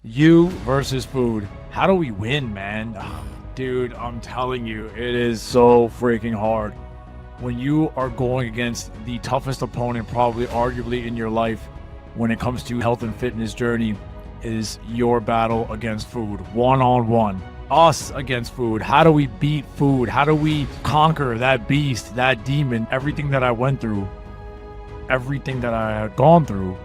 You versus food. How do we win, man? Dude, I'm telling you, it is so freaking hard. When you are going against the toughest opponent, probably arguably in your life, when it comes to health and fitness journey, is your battle against food, one on one. Us against food. How do we beat food? How do we conquer that beast, that demon, everything that I went through, everything that I had gone through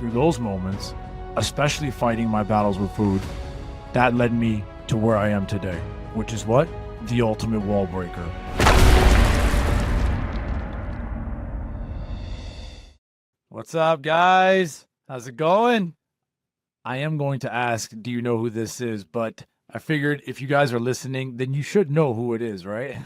those moments, especially fighting my battles with food, that led me to where I am today, which is what? The ultimate wall breaker. What's up, guys? How's it going? I am going to ask, do you know who this is? But I figured if you guys are listening, then you should know who it is, right?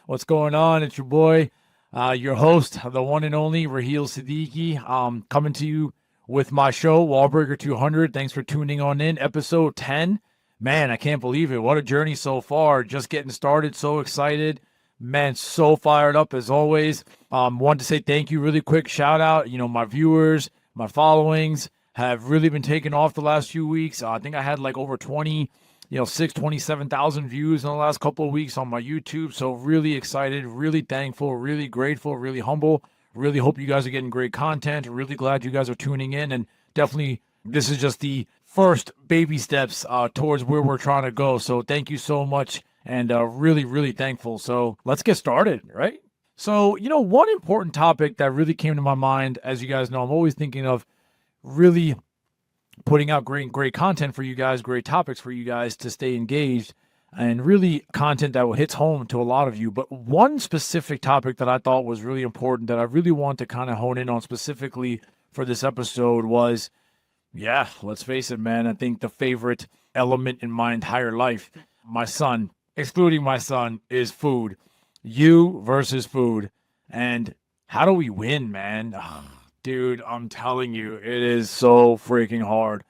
What's going on? It's your boy, your host, the one and only Raheel Siddiqui, coming to you with my show, Wallbreaker 200. Thanks for tuning on in. Episode 10. Man, I can't believe it. What a journey so far. Just getting started. So excited. Man, so fired up as always. Wanted to say thank you really quick. Shout out, my viewers, my followings have really been taking off the last few weeks. I think I had like over 27,000 views in the last couple of weeks on my YouTube. So really excited, really thankful, really grateful, really humble. Really hope you guys are getting great content. Really glad you guys are tuning in. And definitely, this is just the first baby steps towards where we're trying to go. So thank you so much. And really, really thankful. So let's get started, right? So, one important topic that really came to my mind, as you guys know, I'm always thinking of really putting out great content for you guys, great topics for you guys to stay engaged, and really content that hits home to a lot of you. But one specific topic that I thought was really important that I really want to kind of hone in on specifically for this episode was, let's face it, man, I think the favorite element in my entire life, my son, excluding my son, is food. You versus food. And how do we win, man? Dude, I'm telling you, it is so freaking hard.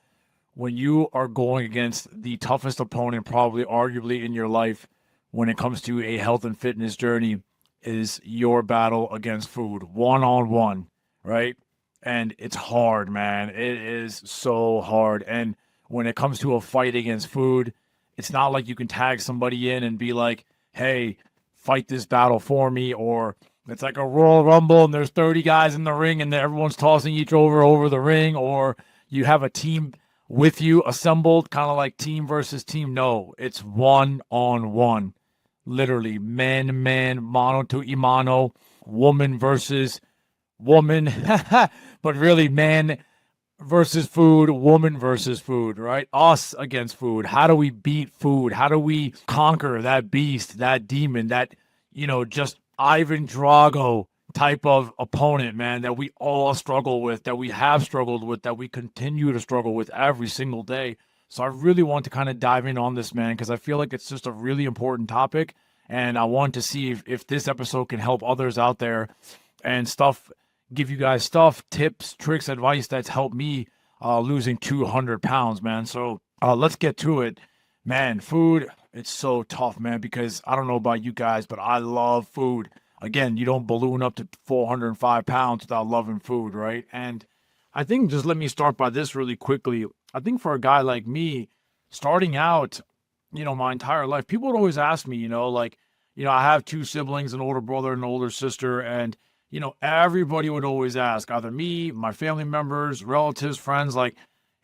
When you are going against the toughest opponent, probably arguably in your life, when it comes to a health and fitness journey, is your battle against food, one on one, right? And it's hard, man. It is so hard. And when it comes to a fight against food, it's not like you can tag somebody in and be like, hey, fight this battle for me, or it's like a Royal Rumble and there's 30 guys in the ring and everyone's tossing each over the ring, or you have a team with you assembled, kind of like team versus team. No, it's one on one, literally man to man, mano to imano, woman versus woman, but really man versus food, woman versus food, right? Us against food. How do we beat food? How do we conquer that beast, that demon, that, just Ivan Drago type of opponent, man, that we all struggle with, that we have struggled with, that we continue to struggle with every single day. So I really want to kind of dive in on this, man, because I feel like it's just a really important topic. And I want to see if this episode can help others out there and give you guys tips, tricks, advice that's helped me losing 200 pounds, man. So let's get to it. Man, food, it's so tough, man, because I don't know about you guys, but I love food. Again, you don't balloon up to 405 pounds without loving food, right? And I think just let me start by this really quickly. I think for a guy like me, starting out, my entire life, people would always ask me, I have two siblings, an older brother and an older sister, and everybody would always ask, either me, my family members, relatives, friends, like,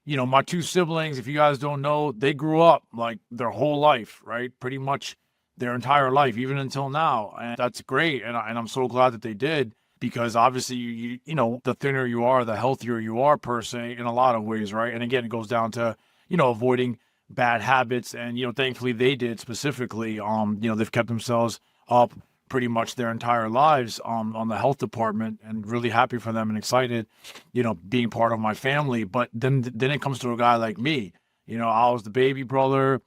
my two siblings, if you guys don't know, they grew up like their whole life, right? Pretty much their entire life, even until now. And that's great. And I'm so glad that they did, because obviously, the thinner you are, the healthier you are per se in a lot of ways, right? And again, it goes down to, avoiding bad habits. And, thankfully they did specifically. They've kept themselves up pretty much their entire lives on the health department, and really happy for them and excited, being part of my family. But then it comes to a guy like me. I was the baby brother.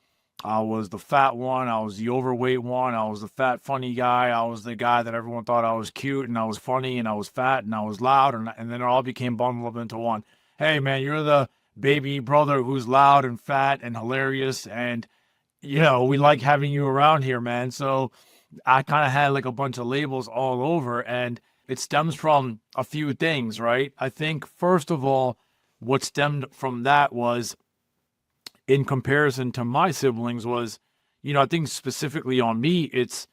I was the fat one. I was the overweight one. I was the fat, funny guy. I was the guy that everyone thought I was cute, and I was funny, and I was fat, and I was loud. And then it all became bundled up into one. Hey, man, you're the baby brother who's loud and fat and hilarious. And, we like having you around here, man. So I kind of had like a bunch of labels all over, and it stems from a few things, right? I think, first of all, what stemmed from that was in comparison to my siblings was, I think specifically on me, it's,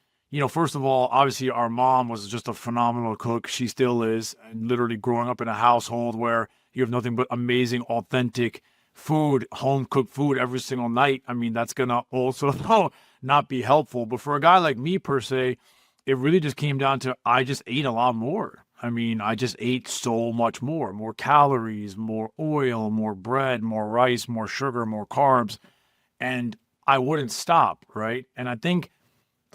first of all, obviously our mom was just a phenomenal cook. She still is. And literally growing up in a household where you have nothing but amazing, authentic food, home cooked food every single night. I mean, that's going to also not be helpful. But for a guy like me, per se, it really just came down to I just ate a lot more. I mean, I just ate so much more calories, more oil, more bread, more rice, more sugar, more carbs. And I wouldn't stop, right? And I think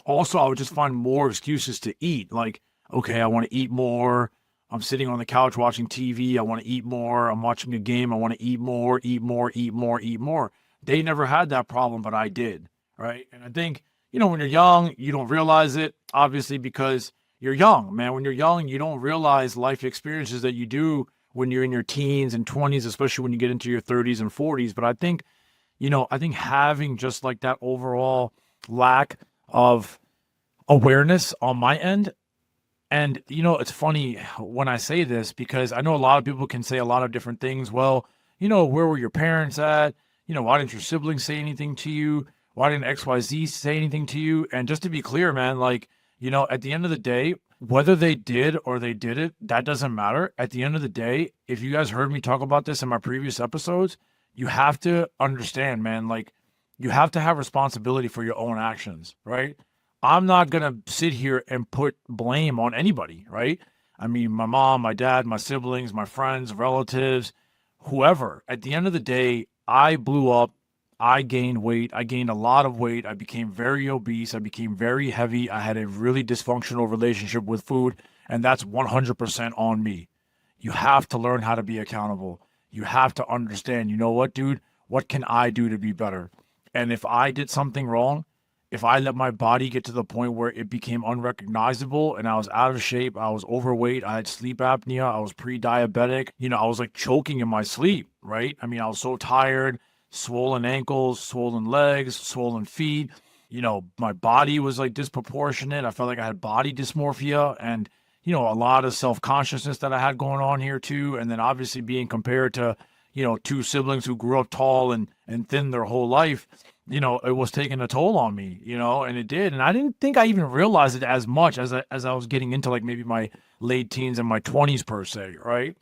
also I would just find more excuses to eat. Like, okay, I want to eat more. I'm sitting on the couch watching TV. I want to eat more. I'm watching a game. I want to eat more, eat more, eat more, eat more. They never had that problem, but I did, right? And I think, when you're young, you don't realize it, obviously, because you're young, man. When you're young, you don't realize life experiences that you do when you're in your teens and 20s, especially when you get into your 30s and 40s. But I think, I think having just like that overall lack of awareness on my end. And, it's funny when I say this because I know a lot of people can say a lot of different things. Well, where were your parents at? Why didn't your siblings say anything to you? Why didn't XYZ say anything to you? And just to be clear, man, like, at the end of the day, whether they did or they did it, that doesn't matter. At the end of the day, if you guys heard me talk about this in my previous episodes, you have to understand, man, like, you have to have responsibility for your own actions, right? I'm not going to sit here and put blame on anybody, right? I mean, my mom, my dad, my siblings, my friends, relatives, whoever. At the end of the day, I blew up. I gained weight. I gained a lot of weight. I became very obese. I became very heavy. I had a really dysfunctional relationship with food, and that's 100% on me. You have to learn how to be accountable. You have to understand, you know what, dude? What can I do to be better? And if I did something wrong, if I let my body get to the point where it became unrecognizable and I was out of shape, I was overweight, I had sleep apnea, I was pre-diabetic, I was like choking in my sleep, right? I mean, I was so tired, swollen ankles, swollen legs, swollen feet. My body was like disproportionate. I felt like I had body dysmorphia and, a lot of self-consciousness that I had going on here too. And then obviously being compared to, two siblings who grew up tall and thin their whole life, it was taking a toll on me, and it did. And I didn't think I even realized it as much as I was getting into like maybe my late teens and my 20s per se, right?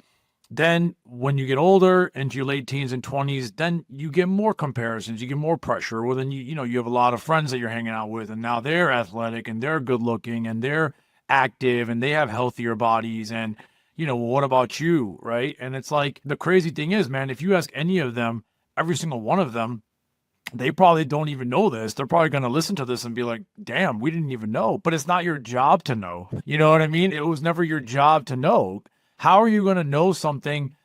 Then when you get older into your late teens and 20s, then you get more comparisons, you get more pressure. Well, then you have a lot of friends that you're hanging out with and now they're athletic and they're good looking and they're active and they have healthier bodies and well, what about you, right? And it's like the crazy thing is, man, if you ask any of them, every single one of them, they probably don't even know this. They're probably going to listen to this and be like, damn, we didn't even know. But it's not your job to know. You know what I mean? It was never your job to know. How are you going to know something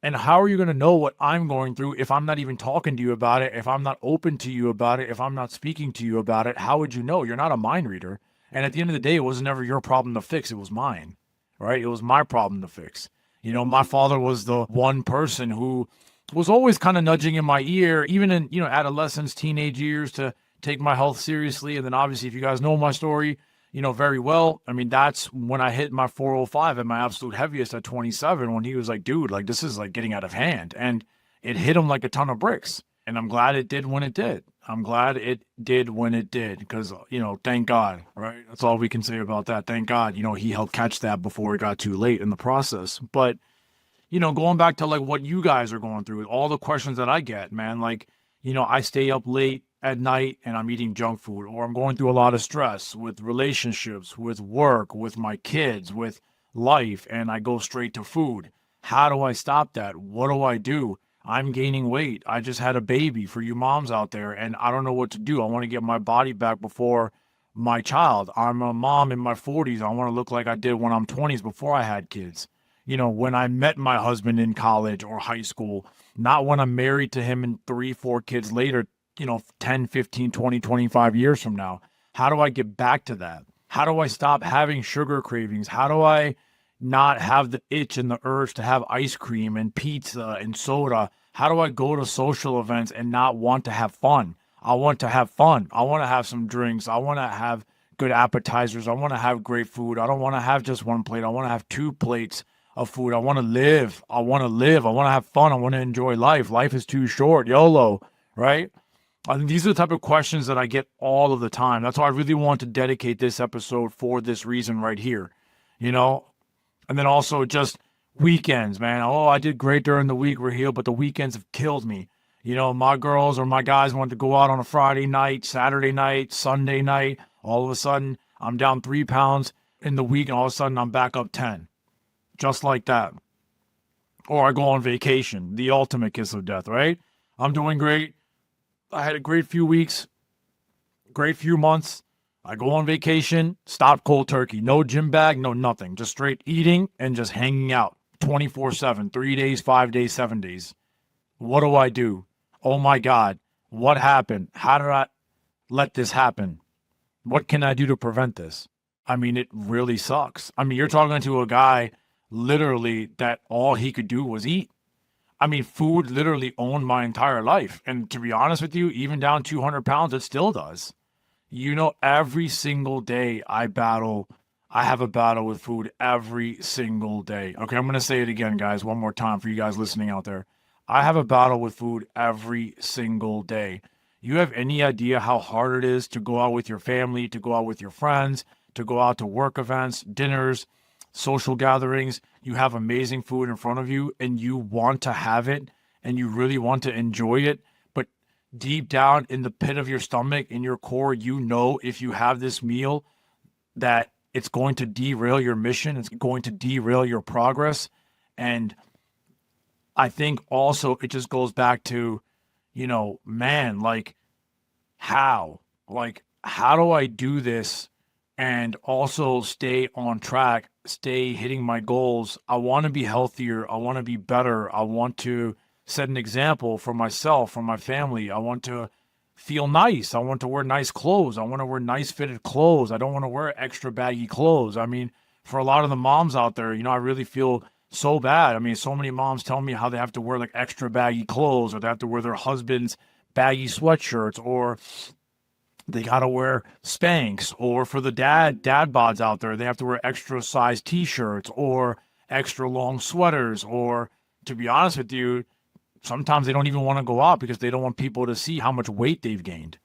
and how are you going to know what I'm going through if I'm not even talking to you about it, if I'm not open to you about it, if I'm not speaking to you about it? How would you know? You're not a mind reader. And at the end of the day, it was never your problem to fix. It was mine, right? It was my problem to fix. My father was the one person who was always kind of nudging in my ear, even in, adolescence, teenage years, to take my health seriously. And then obviously, if you guys know my story, very well, I mean, that's when I hit my 405 at my absolute heaviest at 27, when he was like, dude, like, this is like getting out of hand. And it hit him like a ton of bricks. And I'm glad it did when it did. I'm glad it did when it did because, thank God, right? That's all we can say about that. Thank God, he helped catch that before it got too late in the process. But going back to like what you guys are going through, all the questions that I get, man, like, I stay up late at night and I'm eating junk food, or I'm going through a lot of stress with relationships, with work, with my kids, with life, and I go straight to food. How do I stop that? What do I do? I'm gaining weight. I just had a baby for you moms out there, and I don't know what to do. I want to get my body back before my child. I'm a mom in my 40s. I want to look like I did when I'm 20s before I had kids. When I met my husband in college or high school, not when I'm married to him and 3-4 kids later, 10, 15, 20, 25 years from now. How do I get back to that? How do I stop having sugar cravings? How do I not have the itch and the urge to have ice cream and pizza and soda? How do I go to social events and not want to have fun? I want to have fun. I want to have some drinks. I want to have good appetizers. I want to have great food. I don't want to have just one plate. I want to have 2 plates of food. I want to live. I want to live. I want to have fun. I want to enjoy life. Life is too short. YOLO, right? And these are the type of questions that I get all of the time. That's why I really want to dedicate this episode for this reason right here, you know? And then also just weekends, man. Oh, I did great during the week, Raheel, but the weekends have killed me. You know, my girls or my guys want to go out on a Friday night, Saturday night, Sunday night. All of a sudden, I'm down 3 pounds in the week, and all of a sudden, I'm back up 10. Just like that. Or I go on vacation, the ultimate kiss of death, right? I'm doing great. I had a great few weeks, great few months. I go on vacation, stop cold turkey. No gym bag, no nothing. Just straight eating and just hanging out 24/7, 3 days, 5 days, 7 days. What do I do? Oh my God. What happened? How did I let this happen? What can I do to prevent this? I mean, it really sucks. I mean, you're talking to a guy literally that all he could do was eat. I mean, food literally owned my entire life. And to be honest with you, even down 200 pounds, it still does. You know, every single day I have a battle with food every single day. Okay, I'm going to say it again, guys, one more time for you guys listening out there. I have a battle with food every single day. You have any idea how hard it is to go out with your family, to go out with your friends, to go out to work events, dinners, social gatherings? You have amazing food in front of you and you want to have it and you really want to enjoy it. But deep down in the pit of your stomach, in your core, you know if you have this meal that it's going to derail your mission. It's going to derail your progress. And I think also it just goes back to, man, like how? Like, how do I do this and also stay on track, stay hitting my goals? I want to be healthier. I want to be better. I want to set an example for myself, for my family. I want to feel nice. I want to wear nice clothes. I want to wear nice fitted clothes. I don't want to wear extra baggy clothes. I mean, for a lot of the moms out there, I really feel so bad. I mean, so many moms tell me how they have to wear like extra baggy clothes or they have to wear their husband's baggy sweatshirts or they got to wear Spanx, or for the dad bods out there, they have to wear extra size t-shirts or extra long sweaters, or to be honest with you, sometimes they don't even want to go out because they don't want people to see how much weight they've gained.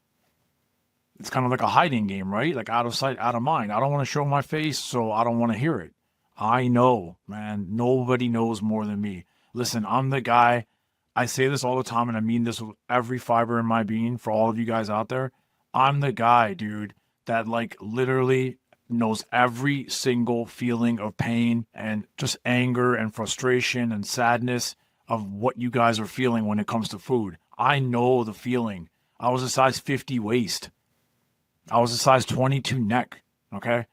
It's kind of like a hiding game, right? Like out of sight, out of mind. I don't want to show my face, so I don't want to hear it. I know, man, nobody knows more than me. Listen, I'm the guy, I say this all the time, and I mean this with every fiber in my being for all of you guys out there. I'm the guy, dude, that like literally knows every single feeling of pain and just anger and frustration and sadness of what you guys are feeling when it comes to food. I know the feeling. I was a size 50 waist. I was a size 22 neck, okay?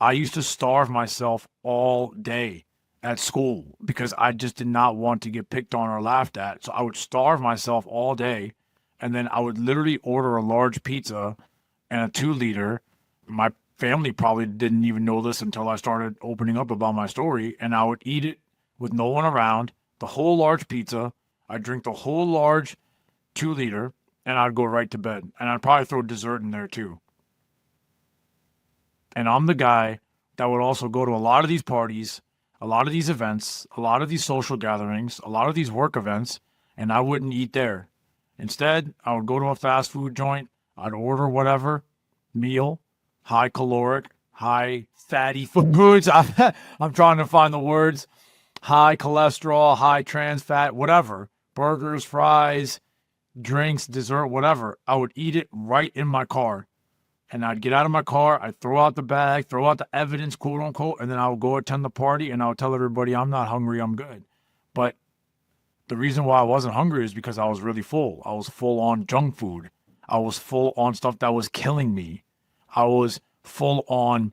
I used to starve myself all day at school because I just did not want to get picked on or laughed at. So I would starve myself all day, and then I would literally order a large pizza and a 2-liter. My family probably didn't even know this until I started opening up about my story, and I would eat it with no one around, the whole large pizza. I'd drink the whole large 2-liter, and I'd go right to bed. And I'd probably throw dessert in there too. And I'm the guy that would also go to a lot of these parties, a lot of these events, a lot of these social gatherings, a lot of these work events, and I wouldn't eat there. Instead, I would go to a fast food joint. I'd order whatever meal, high caloric, high fatty foods. I'm trying to find the words. High cholesterol, high trans fat, whatever. Burgers, fries, drinks, dessert, whatever. I would eat it right in my car. And I'd get out of my car, I'd throw out the bag, throw out the evidence, quote unquote, and then I would go attend the party and I would tell everybody I'm not hungry, I'm good. But the reason why I wasn't hungry is because I was really full. I was full on junk food. I was full on stuff that was killing me. I was full on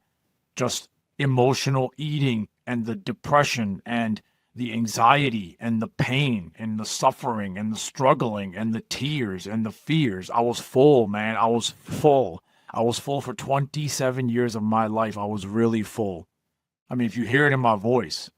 just emotional eating and the depression and the anxiety and the pain and the suffering and the struggling and the tears and the fears. I was full, man. I was full. I was full for 27 years of my life. I was really full. I mean, if you hear it in my voice,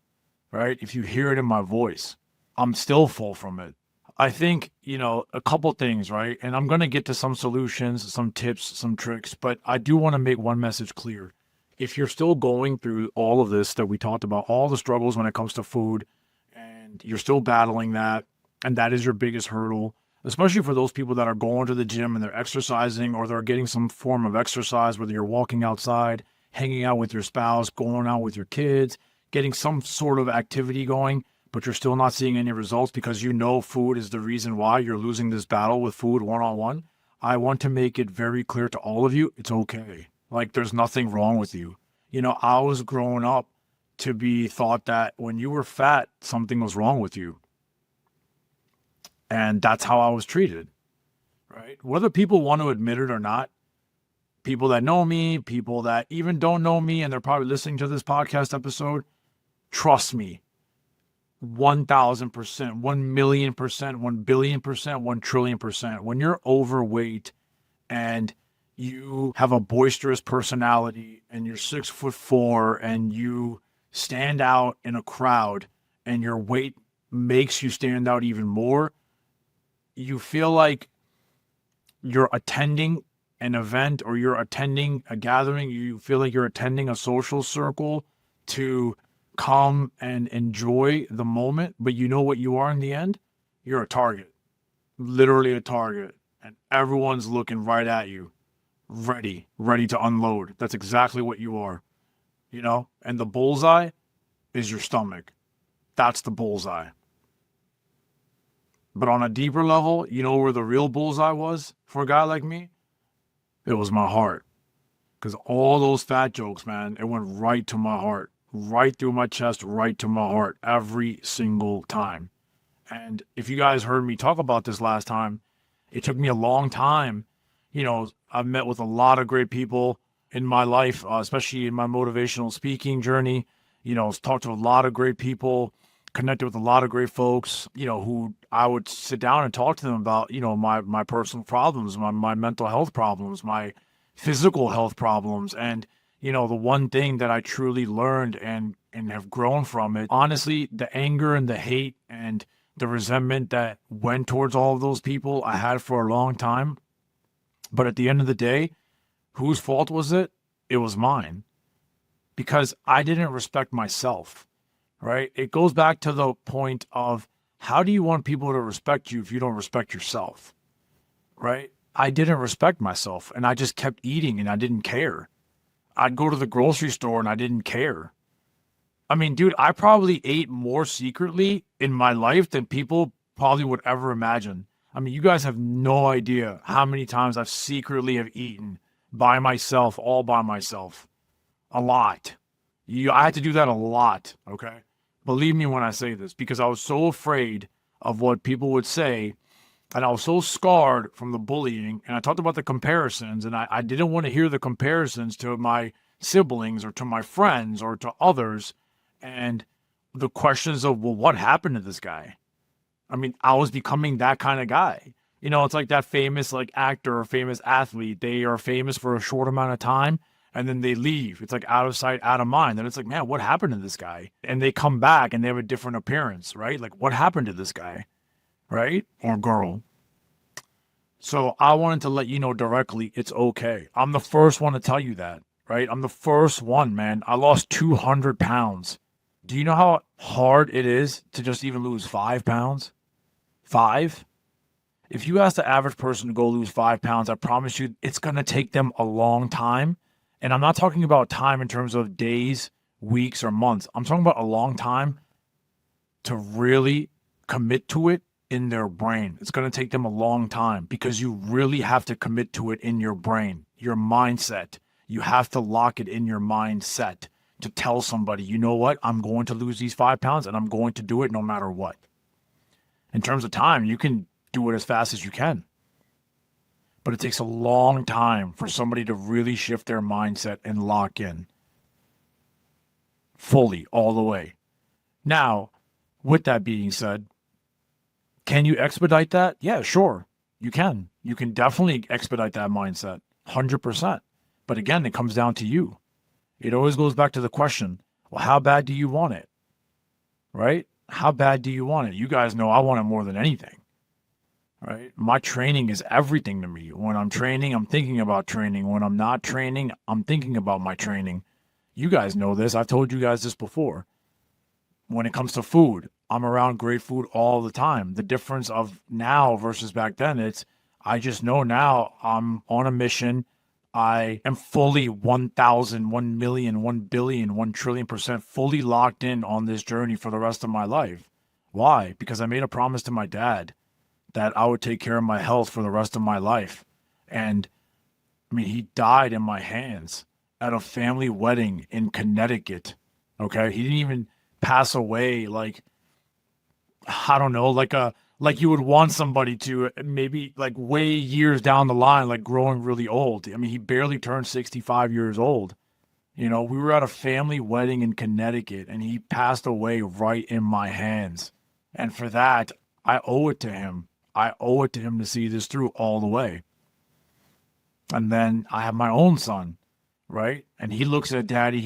right? If you hear it in my voice, I'm still full from it. I think, a couple things, right? And I'm going to get to some solutions, some tips, some tricks, but I do want to make one message clear. If you're still going through all of this that we talked about, all the struggles when it comes to food, and you're still battling that, and that is your biggest hurdle, especially for those people that are going to the gym and they're exercising or they're getting some form of exercise, whether you're walking outside, hanging out with your spouse, going out with your kids, getting some sort of activity going, but you're still not seeing any results because you know food is the reason why you're losing this battle with food one-on-one. I want to make it very clear to all of you, it's okay. Like, there's nothing wrong with you. You know, I was growing up to be thought that when you were fat, something was wrong with you. And that's how I was treated, right? Whether people want to admit it or not, people that know me, people that even don't know me, and they're probably listening to this podcast episode, trust me, 1,000%, 1,000,000%, 1,000,000,000%, 1,000,000,000,000%. When you're overweight and you have a boisterous personality and you're 6'4" and you stand out in a crowd and your weight makes you stand out even more, you feel like you're attending an event or you're attending a gathering, you feel like you're attending a social circle to come and enjoy the moment, but you know what you are in the end? You're a target, literally a target, and everyone's looking right at you, ready to unload. That's exactly what you are, you know? And the bullseye is your stomach. That's the bullseye. But on a deeper level, you know where the real bullseye was for a guy like me? It was my heart. Because all those fat jokes, man, it went right to my heart, right through my chest, right to my heart, every single time. And if you guys heard me talk about this last time, it took me a long time. You know, I've met with a lot of great people in my life, especially in my motivational speaking journey. You know, talked to a lot of great people, connected with a lot of great folks, you know, who I would sit down and talk to them about, you know, my personal problems, my mental health problems, my physical health problems. And, you know, the one thing that I truly learned and have grown from it, honestly, the anger and the hate and the resentment that went towards all of those people I had for a long time. But at the end of the day, whose fault was it? It was mine. Because I didn't respect myself. Right? It goes back to the point of how do you want people to respect you if you don't respect yourself? Right? I didn't respect myself and I just kept eating and I didn't care. I'd go to the grocery store and I didn't care. I mean, dude, I probably ate more secretly in my life than people probably would ever imagine. I mean, you guys have no idea how many times I've secretly have eaten by myself, all by myself. A lot. I had to do that a lot, okay? Believe me when I say this, because I was so afraid of what people would say, and I was so scarred from the bullying, and I talked about the comparisons, and I didn't want to hear the comparisons to my siblings or to my friends or to others, and the questions of, well, what happened to this guy? I mean, I was becoming that kind of guy. You know, it's like that famous like actor or famous athlete. They are famous for a short amount of time, and then they leave. It's like out of sight, out of mind. And it's like, man, what happened to this guy? And they come back and they have a different appearance, right? Like, what happened to this guy, right? Or girl. So I wanted to let you know directly, it's okay. I'm the first one to tell you that, right? I'm the first one, man. I lost 200 pounds. Do you know how hard it is to just even lose 5 pounds? 5? If you ask the average person to go lose 5 pounds, I promise you it's going to take them a long time. And I'm not talking about time in terms of days, weeks, or months. I'm talking about a long time to really commit to it in their brain. It's going to take them a long time because you really have to commit to it in your brain, your mindset. You have to lock it in your mindset to tell somebody, you know what, I'm going to lose these 5 pounds and I'm going to do it no matter what. In terms of time, you can do it as fast as you can. But it takes a long time for somebody to really shift their mindset and lock in fully, all the way. Now, with that being said, can you expedite that? Yeah, sure. You can. You can definitely expedite that mindset, 100%. But again, it comes down to you. It always goes back to the question, well, how bad do you want it? Right? How bad do you want it? You guys know I want it more than anything. Right? My training is everything to me. When I'm training, I'm thinking about training. When I'm not training, I'm thinking about my training. You guys know this. I've told you guys this before. When it comes to food, I'm around great food all the time. The difference of now versus back then, I just know now I'm on a mission. I am fully 1,000, 1,000,000, 1,000,000,000, 1,000,000,000% fully locked in on this journey for the rest of my life. Why? Because I made a promise to my dad that I would take care of my health for the rest of my life. And I mean, he died in my hands at a family wedding in Connecticut. Okay. He didn't even pass away like, I don't know, like you would want somebody to, maybe like way years down the line, like growing really old. I mean, he barely turned 65 years old. You know, we were at a family wedding in Connecticut and he passed away right in my hands. And for that, I owe it to him. I owe it to him to see this through all the way. And then I have my own son, right? And he looks at daddy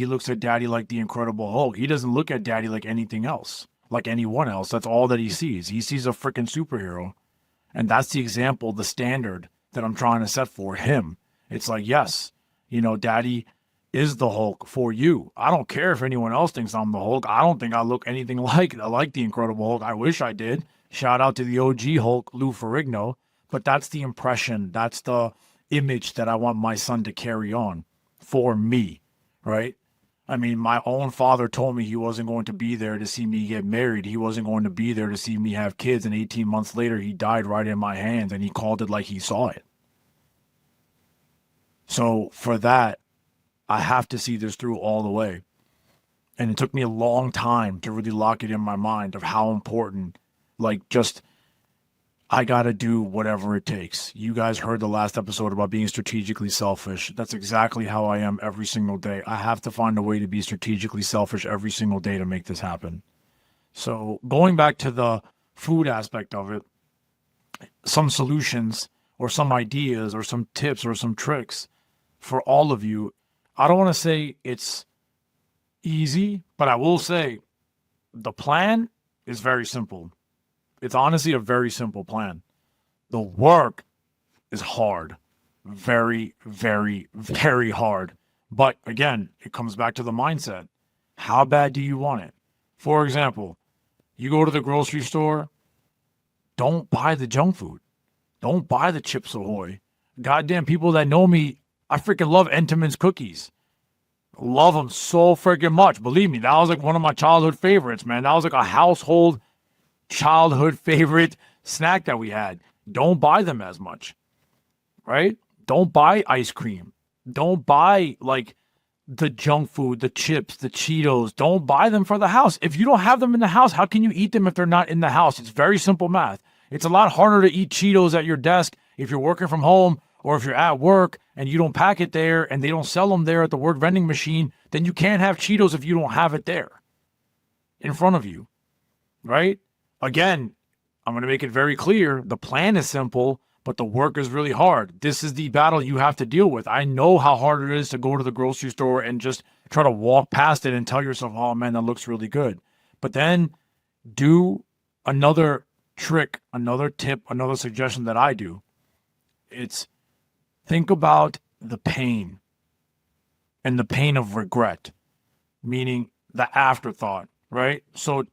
like the Incredible Hulk. He doesn't look at daddy like anything else, like anyone else. That's all that he sees. He sees a freaking superhero. And that's the example, the standard that I'm trying to set for him. It's like, yes, you know, daddy is the Hulk for you. I don't care if anyone else thinks I'm the Hulk. I don't think I look anything like the Incredible Hulk. I wish I did. Shout out to the OG Hulk, Lou Ferrigno. But that's the impression. That's the image that I want my son to carry on for me, right? I mean, my own father told me he wasn't going to be there to see me get married. He wasn't going to be there to see me have kids. And 18 months later, he died right in my hands and he called it like he saw it. So for that, I have to see this through all the way. And it took me a long time to really lock it in my mind of how important, like, just, I got to do whatever it takes. You guys heard the last episode about being strategically selfish. That's exactly how I am every single day. I have to find a way to be strategically selfish every single day to make this happen. So going back to the food aspect of it, some solutions or some ideas or some tips or some tricks for all of you. I don't want to say it's easy, but I will say the plan is very simple. It's honestly a very simple plan. The work is hard. Very, very, very hard. But again, it comes back to the mindset. How bad do you want it? For example, you go to the grocery store, don't buy the junk food. Don't buy the Chips Ahoy. Goddamn, people that know me, I freaking love Entenmann's cookies. Love them so freaking much. Believe me, that was like one of my childhood favorites, man. That was like a household childhood favorite snack that we had. Don't buy them as much, right? Don't buy ice cream. Don't buy like the junk food, the chips, the Cheetos. Don't buy them for the house. If you don't have them in the house, how can you eat them if they're not in the house? It's very simple math. It's a lot harder to eat Cheetos at your desk if you're working from home or if you're at work and you don't pack it there and they don't sell them there at the work vending machine. Then you can't have Cheetos if you don't have it there in front of you, right? Again, I'm going to make it very clear. The plan is simple, but the work is really hard. This is the battle you have to deal with. I know how hard it is to go to the grocery store and just try to walk past it and tell yourself, oh man, that looks really good. But then do another trick, another tip, another suggestion that I do. It's think about the pain and the pain of regret, meaning the afterthought, right? So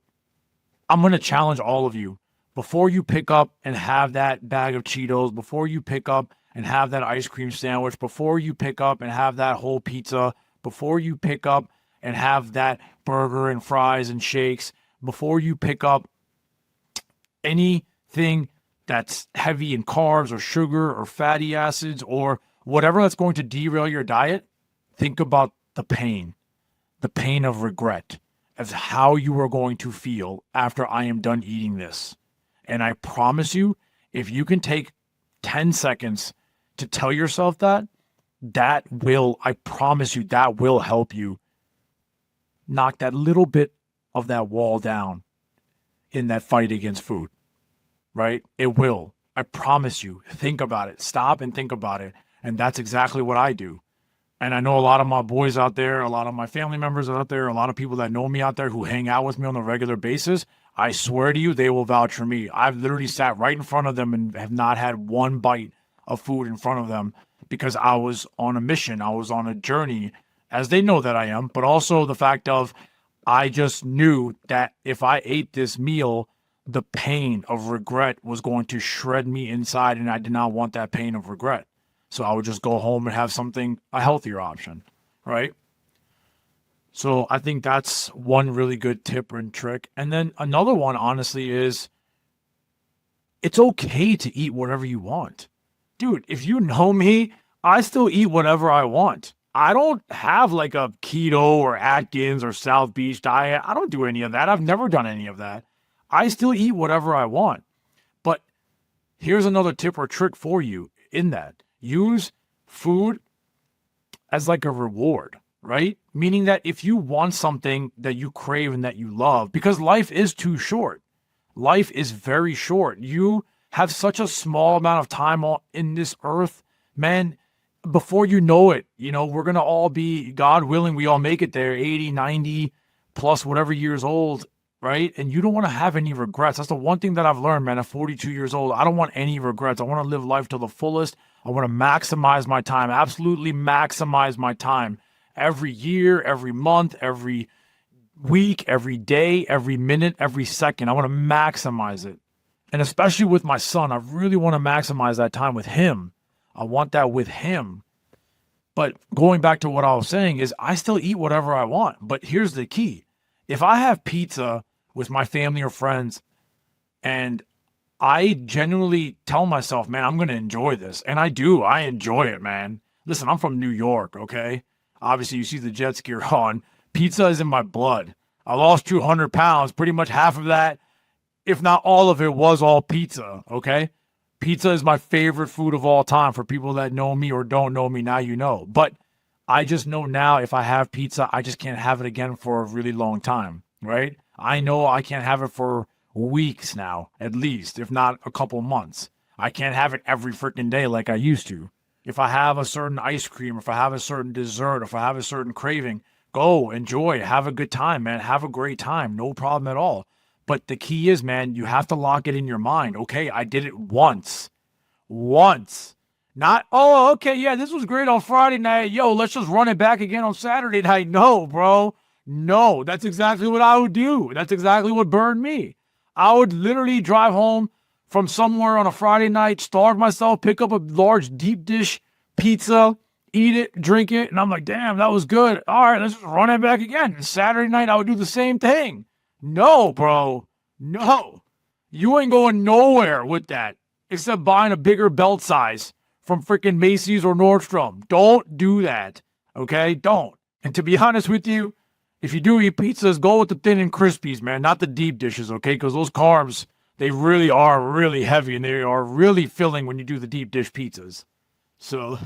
I'm going to challenge all of you. Before you pick up and have that bag of Cheetos, before you pick up and have that ice cream sandwich, before you pick up and have that whole pizza, before you pick up and have that burger and fries and shakes, before you pick up anything that's heavy in carbs or sugar or fatty acids or whatever that's going to derail your diet, think about the pain of regret. As how you are going to feel after I am done eating this. And I promise you, if you can take 10 seconds to tell yourself that will, I promise you, that will help you knock that little bit of that wall down in that fight against food, right? It will. I promise you. Think about it. Stop and think about it. And that's exactly what I do. And I know a lot of my boys out there, a lot of my family members out there, a lot of people that know me out there who hang out with me on a regular basis. I swear to you, they will vouch for me. I've literally sat right in front of them and have not had one bite of food in front of them because I was on a mission. I was on a journey, as they know that I am, but also the fact of I just knew that if I ate this meal, the pain of regret was going to shred me inside, and I did not want that pain of regret. So I would just go home and have a healthier option, right? So I think that's one really good tip and trick. And then another one, honestly, is it's okay to eat whatever you want. Dude, if you know me, I still eat whatever I want. I don't have like a keto or Atkins or South Beach diet. I don't do any of that. I've never done any of that. I still eat whatever I want. But here's another tip or trick for you in that. Use food as like a reward, right? Meaning that if you want something that you crave and that you love, because life is too short. Life is very short. You have such a small amount of time in this earth, man. Before you know it, we're going to all be, God willing, we all make it there, 80, 90 plus whatever years old, right? And you don't want to have any regrets. That's the one thing that I've learned, man, at 42 years old. I don't want any regrets. I want to live life to the fullest. I want to maximize my time, absolutely maximize my time every year, every month, every week, every day, every minute, every second. I want to maximize it. And especially with my son, I really want to maximize that time with him. I want that with him. But going back to what I was saying is I still eat whatever I want. But here's the key. If I have pizza with my family or friends and I genuinely tell myself, man, I'm going to enjoy this. And I do. I enjoy it, man. Listen, I'm from New York, okay? Obviously, you see the jet ski on. Pizza is in my blood. I lost 200 pounds. Pretty much half of that, if not all of it, was all pizza, okay? Pizza is my favorite food of all time. For people that know me or don't know me, now you know. But I just know now if I have pizza, I just can't have it again for a really long time, right? I know I can't have it for weeks now, at least, if not a couple months. I can't have it every freaking day like I used to. If I have a certain ice cream, if I have a certain dessert, if I have a certain craving, go, enjoy, have a good time, man. Have a great time. No problem at all. But the key is, man, you have to lock it in your mind. Okay, I did it once. Once. Not, oh, okay, yeah, this was great on Friday night. Yo, let's just run it back again on Saturday night. No, bro. No, that's exactly what I would do. That's exactly what burned me. I would literally drive home from somewhere on a Friday night, starve myself, pick up a large deep dish pizza, eat it, drink it, and I'm like, damn, that was good. All right, let's just run it back again. And Saturday night, I would do the same thing. No, bro. No. You ain't going nowhere with that except buying a bigger belt size from freaking Macy's or Nordstrom. Don't do that. Okay? Don't. And to be honest with you, if you do eat pizzas, go with the thin and crispies, man, not the deep dishes, okay? Because those carbs, they really are really heavy and they are really filling when you do the deep dish pizzas. So,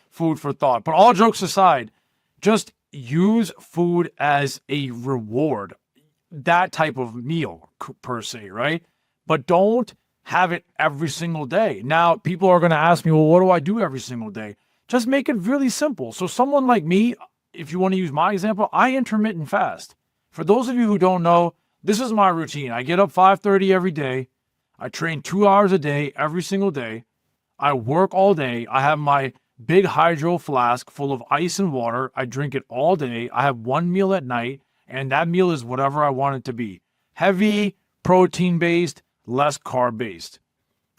food for thought. But all jokes aside, just use food as a reward. That type of meal per se, right? But don't have it every single day. Now, people are going to ask me, well, what do I do every single day? Just make it really simple. So someone like me, if you want to use my example, I intermittent fast. For those of you who don't know, this is my routine. I get up 5:30 every day. I train 2 hours a day, every single day. I work all day. I have my big hydro flask full of ice and water. I drink it all day. I have one meal at night, and that meal is whatever I want it to be. Heavy, protein-based, less carb-based.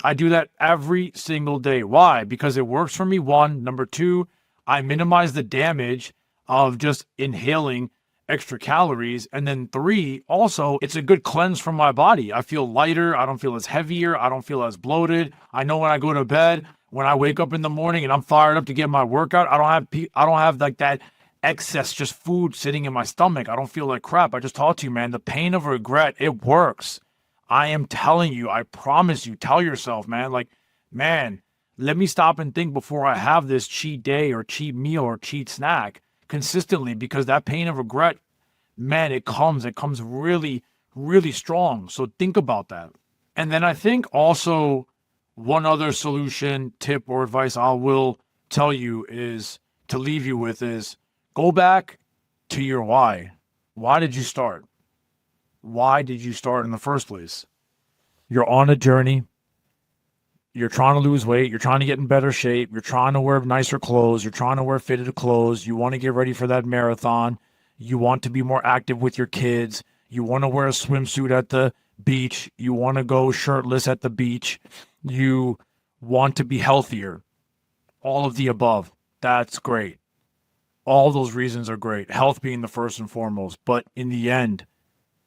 I do that every single day. Why? Because it works for me, one. Number two, I minimize the damage of just inhaling extra calories. And then three, also, it's a good cleanse from my body. I feel lighter. I don't feel as heavier. I don't feel as bloated. I know when I go to bed, when I wake up in the morning and I'm fired up to get my workout, I don't have like that excess just food sitting in my stomach. I don't feel like crap. I just talked to you, man. The pain of regret, it works. I am telling you, I promise you, tell yourself, man, like, man, let me stop and think before I have this cheat day or cheat meal or cheat snack consistently, because that pain of regret, man, it comes really, really strong. So think about that. And then I think also one other solution, tip, or advice I will tell you is to leave you with is go back to your why. Why did you start? Why did you start in the first place? You're on a journey. You're trying to lose weight. You're trying to get in better shape. You're trying to wear nicer clothes. You're trying to wear fitted clothes. You want to get ready for that marathon. You want to be more active with your kids. You want to wear a swimsuit at the beach. You want to go shirtless at the beach. You want to be healthier. All of the above. That's great. All those reasons are great. Health being the first and foremost. But in the end,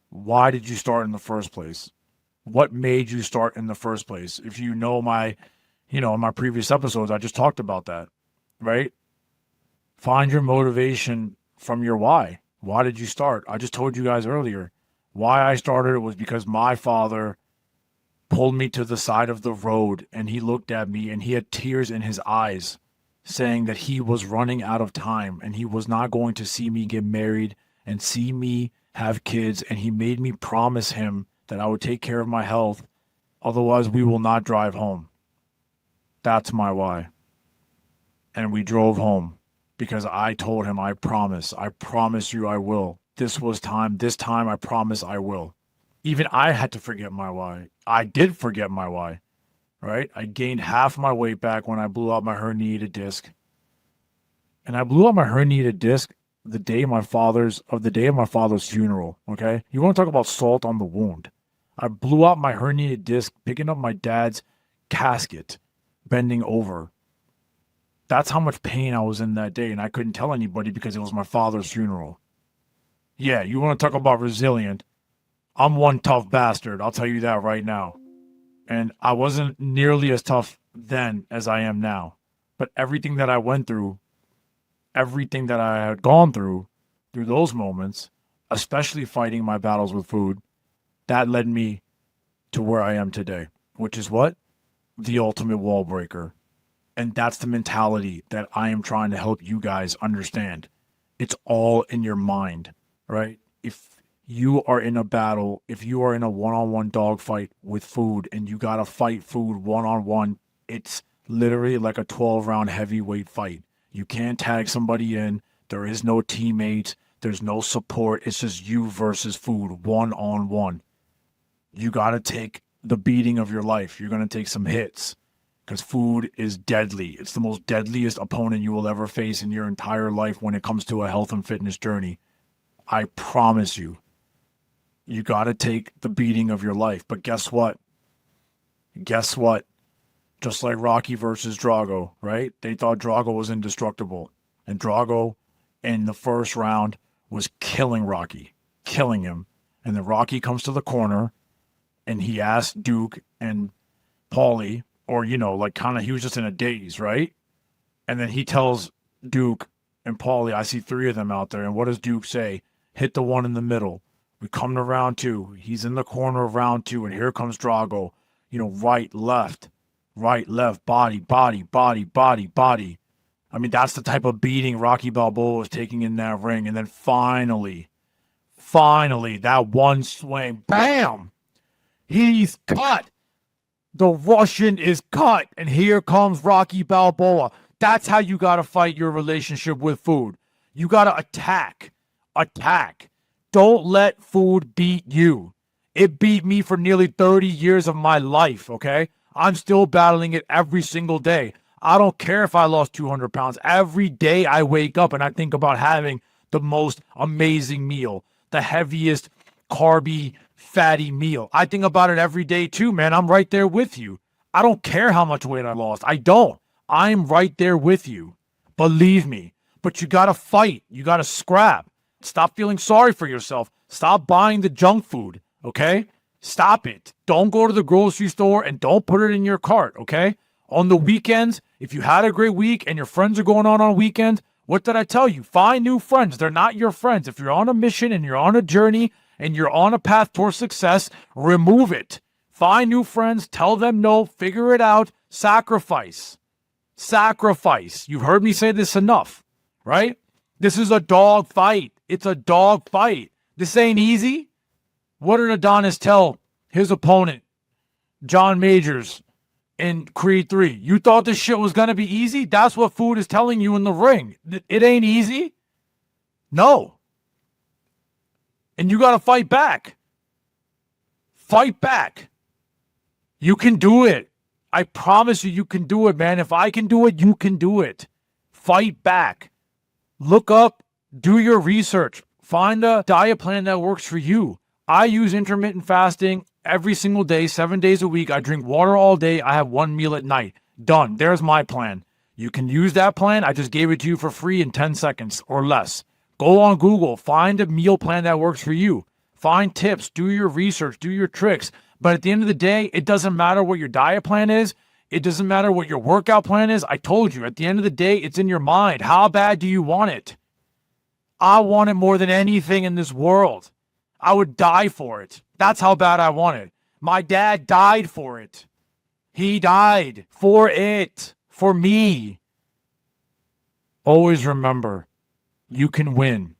why did you start in the first place? What made you start in the first place? If you know in my previous episodes, I just talked about that, right? Find your motivation from your why. Why did you start? I just told you guys earlier. Why I started it was because my father pulled me to the side of the road and he looked at me and he had tears in his eyes saying that he was running out of time and he was not going to see me get married and see me have kids. And he made me promise him that I would take care of my health. Otherwise, we will not drive home. That's my why. And we drove home because I told him, I promise you I will. This time I promise I will. Even I had to forget my why. I did forget my why, right? I gained half my weight back when I blew out my herniated disc. And I blew out my herniated disc the day of my father's funeral, okay? You want to talk about salt on the wound. I blew out my herniated disc picking up my dad's casket, bending over. That's how much pain I was in that day, and I couldn't tell anybody because it was my father's funeral. Yeah, you want to talk about resilient? I'm one tough bastard, I'll tell you that right now. And I wasn't nearly as tough then as I am now. But everything that I went through, everything that I had gone through those moments, especially fighting my battles with food, that led me to where I am today, which is what? The ultimate wall breaker. And that's the mentality that I am trying to help you guys understand. It's all in your mind, right? If you are in a battle, if you are in a one-on-one dogfight with food and you got to fight food one-on-one, it's literally like a 12-round heavyweight fight. You can't tag somebody in. There is no teammates. There's no support. It's just you versus food one-on-one. You got to take the beating of your life. You're going to take some hits because food is deadly. It's the most deadliest opponent you will ever face in your entire life when it comes to a health and fitness journey. I promise you. You got to take the beating of your life. But guess what? Just like Rocky versus Drago, right? They thought Drago was indestructible. And Drago, in the first round, was killing Rocky. Killing him. And then Rocky comes to the corner, and he asked Duke and Paulie, or, he was just in a daze, right? And then he tells Duke and Paulie, I see 3 of them out there. And what does Duke say? Hit the one in the middle. We come to round 2. He's in the corner of round 2, and here comes Drago. Right, left, body, body, body, body, body. I mean, that's the type of beating Rocky Balboa was taking in that ring. And then finally, that one swing, bam! He's cut. The Russian is cut. And here comes Rocky Balboa. That's how you got to fight your relationship with food. You got to attack. Don't let food beat you. It beat me for nearly 30 years of my life, okay? I'm still battling it every single day. I don't care if I lost 200 pounds. Every day I wake up and I think about having the most amazing meal, the heaviest carby, fatty meal. I think about it every day too, man. I'm right there with you. I don't care how much weight I lost. I don't. I'm right there with you. Believe me. But you got to fight. You got to scrap. Stop feeling sorry for yourself. Stop buying the junk food, okay? Stop it. Don't go to the grocery store and don't put it in your cart, okay? On the weekends, if you had a great week and your friends are going on weekends, what did I tell you? Find new friends. They're not your friends. If you're on a mission and you're on a journey and you're on a path towards success, remove it. Find new friends. Tell them no. Figure it out. Sacrifice. You've heard me say this enough, right? This is a dog fight. It's a dog fight. This ain't easy. What did Adonis tell his opponent, John Majors, in Creed 3? You thought this shit was going to be easy? That's what food is telling you in the ring. It ain't easy. No. And you got to fight back. Fight back. You can do it. I promise you can do it, man. If I can do it, you can do it. Fight back. Look up. Do your research. Find a diet plan that works for you. I use intermittent fasting every single day, 7 days a week. I drink water all day. I have one meal at night. Done. There's my plan. You can use that plan. I just gave it to you for free in 10 seconds or less. Go on Google. Find a meal plan that works for you. Find tips. Do your research. Do your tricks. But at the end of the day, it doesn't matter what your diet plan is. It doesn't matter what your workout plan is. I told you, at the end of the day, it's in your mind. How bad do you want it? I want it more than anything in this world. I would die for it. That's how bad I want it. My dad died for it. He died for it. For me. Always remember, you can win.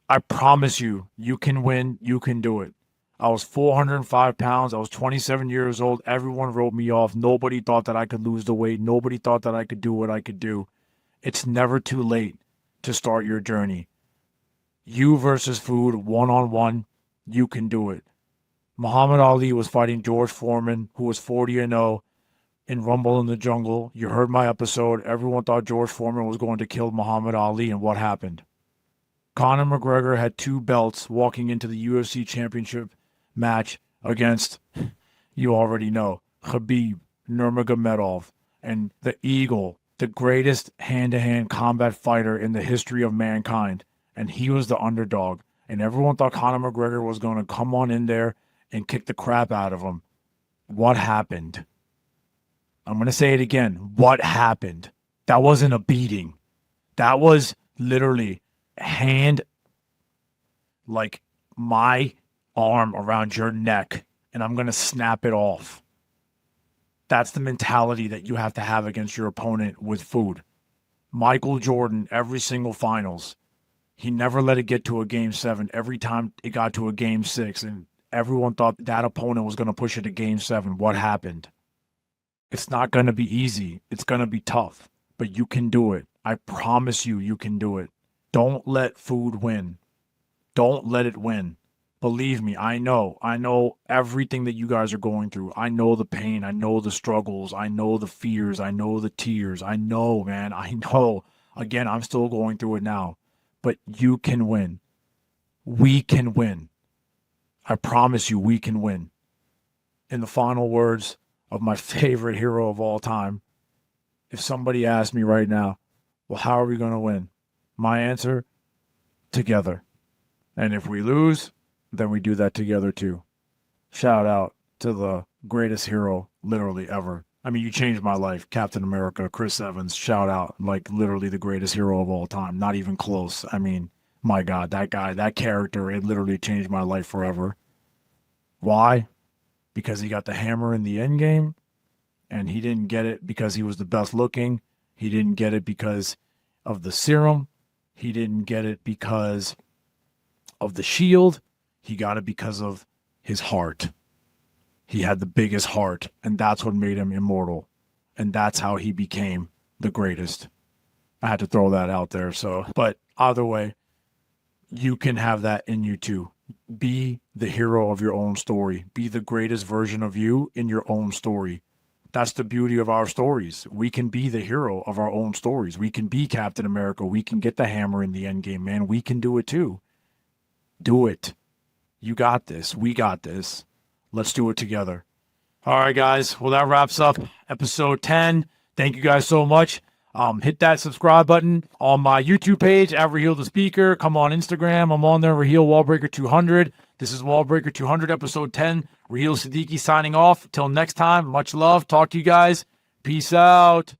I promise you, you can win. You can do it. I was 405 pounds. I was 27 years old. Everyone wrote me off. Nobody thought that I could lose the weight. Nobody thought that I could do what I could do. It's never too late to start your journey. You versus food, one-on-one, you can do it. Muhammad Ali was fighting George Foreman, who was 40-0 in Rumble in the Jungle. You heard my episode. Everyone thought George Foreman was going to kill Muhammad Ali, and what happened? Conor McGregor had 2 belts walking into the UFC championship match against, you already know, Khabib Nurmagomedov, and the Eagle, the greatest hand-to-hand combat fighter in the history of mankind. And he was the underdog. And everyone thought Conor McGregor was going to come on in there and kick the crap out of him. What happened? I'm going to say it again. What happened? That wasn't a beating. That was literally hand, like my arm around your neck, and I'm going to snap it off. That's the mentality that you have to have against your opponent with food. Michael Jordan, every single finals, he never let it get to a game 7. Every time it got to a game 6, and everyone thought that opponent was going to push it to game 7. What happened? It's not going to be easy. It's going to be tough, but you can do it. I promise you, you can do it. Don't let food win. Don't let it win. Believe me, I know everything that you guys are going through. I know the pain. I know the struggles. I know the fears. I know the tears. I know, man. I know. Again, I'm still going through it now. But you can win. We can win. I promise you, we can win. In the final words of my favorite hero of all time, if somebody asked me right now, well, how are we going to win? My answer, together. And if we lose, then we do that together too. Shout out to the greatest hero literally ever. I mean, you changed my life. Captain America, Chris Evans, shout out. Like literally the greatest hero of all time. Not even close. I mean, my God, that guy, that character, it literally changed my life forever. Why? Because he got the hammer in the end game, and he didn't get it because he was the best looking. He didn't get it because of the serum. He didn't get it because of the shield. He got it because of his heart. He had the biggest heart, and that's what made him immortal. And that's how he became the greatest. I had to throw that out there. But either way, you can have that in you too. Be the hero of your own story. Be the greatest version of you in your own story. That's the beauty of our stories. We can be the hero of our own stories. We can be Captain America. We can get the hammer in the end game, man. We can do it too. Do it. You got this. We got this. Let's do it together. All right, guys. Well, that wraps up episode 10. Thank you guys so much. Hit that subscribe button on my YouTube page at Raheel the Speaker. Come on Instagram. I'm on there, Raheel Wallbreaker 200. This is Wallbreaker 200, episode 10. Raheel Siddiqui signing off. Till next time, much love. Talk to you guys. Peace out.